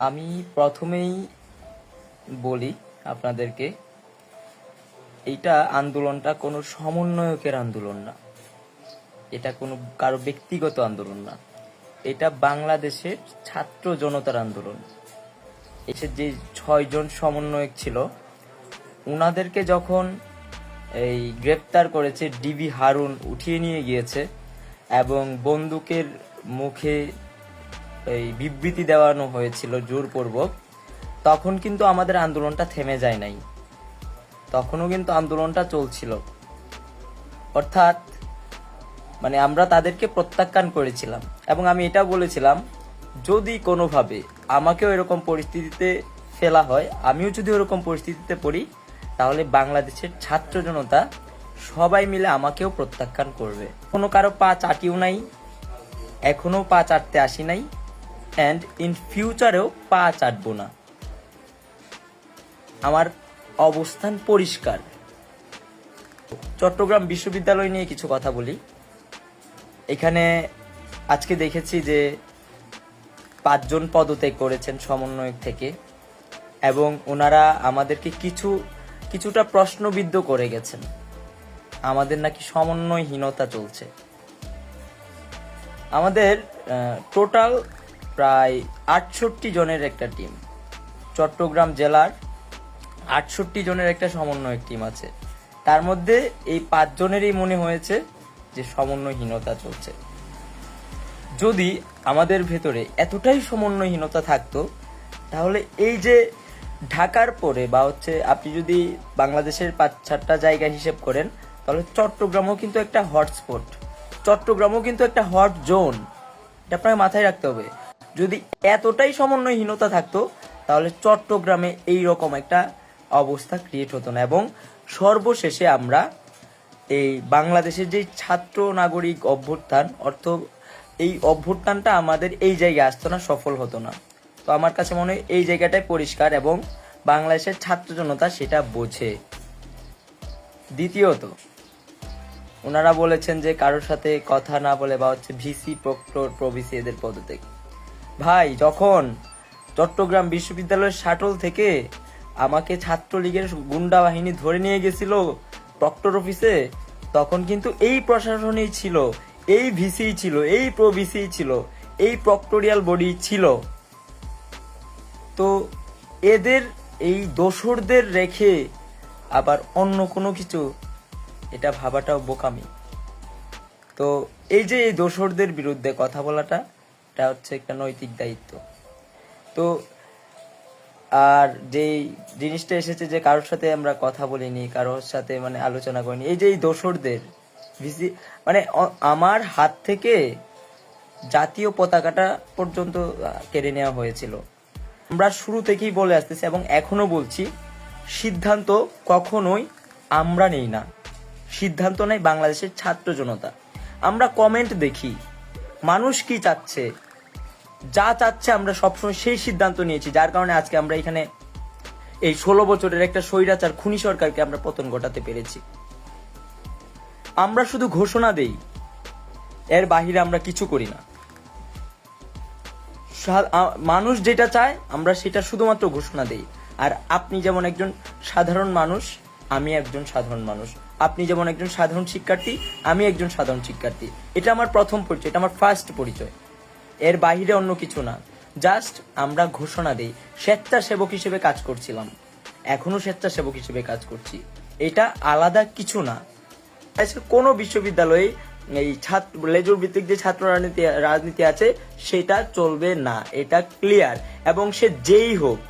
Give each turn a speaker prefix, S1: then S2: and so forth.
S1: আমি প্রথমেই বলি আপনাদেরকে, এইটা আন্দোলনটা কোনো সমন্বয়কের আন্দোলন না, এটা কোনো কারো ব্যক্তিগত আন্দোলন না, এটা বাংলাদেশের ছাত্র জনতার আন্দোলন। এসে যে 6 জন সমন্বয়ক ছিল, উনাদেরকে যখন এই গ্রেপ্তার করেছে, ডিবি হারুন উঠিয়ে নিয়ে গিয়েছে এবং বন্দুকের মুখে এই বিবৃতি দেওয়ানো হয়েছিল জোরপূর্বক, তখন কিন্তু আমাদের আন্দোলনটা থেমে যায় নাই, তখনও কিন্তু আন্দোলনটা চলছিল। অর্থাৎ মানে আমরা তাদেরকে প্রত্যাখ্যান করেছিলাম এবং আমি এটা বলেছিলাম, যদি কোনোভাবে আমাকেও এরকম পরিস্থিতিতে ফেলা হয়, আমিও যদি ওরকম পরিস্থিতিতে পড়ি, তাহলে বাংলাদেশের ছাত্র জনতা সবাই মিলে আমাকেও প্রত্যাখ্যান করবে। কোনো কারো পা চাটিও নাই, এখনো পা চাটতে আসি নাই, অ্যান্ড ইন ফিউচারেও পা চাটবো না। আমার অবস্থান পরিষ্কার। চট্টগ্রাম বিশ্ববিদ্যালয় নিয়ে কিছু কথা বলি। এখানে আজকে দেখেছি যে 5 জন পদত্যাগ করেছেন সমন্বয়ক থেকে, এবং ওনারা আমাদেরকে কিছুটা প্রশ্নবিদ্ধ করে গেছেন। আমাদের নাকি সমন্বয়হীনতা চলছে। আমাদের টোটাল প্রায় 68 জনের একটা টিম, চট্টগ্রাম জেলার 68 জনের একটা সমন্বয়ক টিম আছে। তার মধ্যে এই 5 জনেরই মনে হয়েছে যে সমন্বয়হীনতা চলছে। যদি আমাদের ভেতরে এতটাই সমন্বয়হীনতা থাকতো, তাহলে এই যে ঢাকার পরে বা আপনি যদি বাংলাদেশের 5-4টা জায়গা হিসেব করেন, তাহলে চট্টগ্রামও কিন্তু একটা হটস্পট, চট্টগ্রামও কিন্তু একটা হট জোন। এটা আপনাকে মাথায় রাখতে হবে। যদি এতটাই সমন্বয়হীনতা থাকতো, তাহলে চট্টগ্রামে এইরকম একটা অবস্থা ক্রিয়েট হতো না। এবং সর্বশেষে আমরা এই বাংলাদেশের যে ছাত্র নাগরিক অভ্যুত্থান, এই অভ্যুত্থানটা আমাদের এই জায়গায় আসতো না, সফল হতো না। তো আমার কাছে মনে হয় এই জায়গাটাই পরিষ্কার এবং বাংলাদেশের ছাত্র জনতা সেটা বোঝে। দ্বিতীয়ত, ওনারা বলেছেন যে কারোর সাথে কথা না বলে বা ভিসি প্রক্টর প্রভিসি এদের পদত্যাগ। ভাই, যখন চট্টগ্রাম বিশ্ববিদ্যালয়ের শাটল থেকে আমাকে ছাত্রলীগের গুন্ডা বাহিনী ধরে নিয়ে গেছিল প্রক্টর অফিসে, তখন কিন্তু এই প্রশাসনই ছিল, এই ভিসি ছিল, এই প্রভিসি ছিল, এই প্রক্টোরিয়াল বডি ছিল। তো এদের এই দোসরদের রেখে আবার অন্য কোনো কিছু, এটা ভাবাটাও বোকামি। তো এই যে এই দোসরদের বিরুদ্ধে কথা বলাটা, এটা হচ্ছে একটা নৈতিক দায়িত্ব। তো আর যেই জিনিসটা এসেছে যে কারোর সাথে আমরা কথা বলিনি, কারোর সাথে মানে আলোচনা করিনি, এই যে এই দোসরদের মানে আমার হাত থেকে জাতীয় পতাকাটা পর্যন্ত কেড়ে নেওয়া হয়েছিল। আমরা শুরু থেকেই বলে আসতেছি এবং এখনো বলছি, সিদ্ধান্ত কখনোই আমরা নেই না, সিদ্ধান্ত নেয় বাংলাদেশের ছাত্র জনতা। আমরা কমেন্ট দেখি, মানুষ কি চাচ্ছে, যা চাচ্ছে আমরা সবসময় সেই সিদ্ধান্ত নিয়েছি, যার কারণে আজকে আমরা এখানে এই 16 বছরের একটা স্বৈরাচার খুনি সরকারকে আমরা পতন ঘটাতে পেরেছি। আমরা শুধু ঘোষণা দেই, এর বাহিরে আমরা কিছু করি না। মানুষ যেটা চায় আমরা সেটা শুধুমাত্র ঘোষণা দেই। আর আপনি যেমন একজন সাধারণ মানুষ, আমি একজন সাধারণ মানুষ। আপনি যেমন একজন সাধারণ শিক্ষার্থী, আমি একজন সাধারণ শিক্ষার্থী। এটা আমার প্রথম পরিচয়, এটা আমার ফার্স্ট পরিচয়। এর বাহিরে অন্য কিছু না। জাস্ট আমরা ঘোষণা দেই। স্বেচ্ছাসেবক হিসেবে কাজ করছিলাম, এখনো স্বেচ্ছাসেবক হিসেবে কাজ করছি। এটা আলাদা কিছু না। কোনো বিশ্ববিদ্যালয়ে এই লেজুর ভিত্তিক যে ছাত্র রাজনীতি আছে সেটা চলবে না, এটা ক্লিয়ার। এবং সে যেই হোক,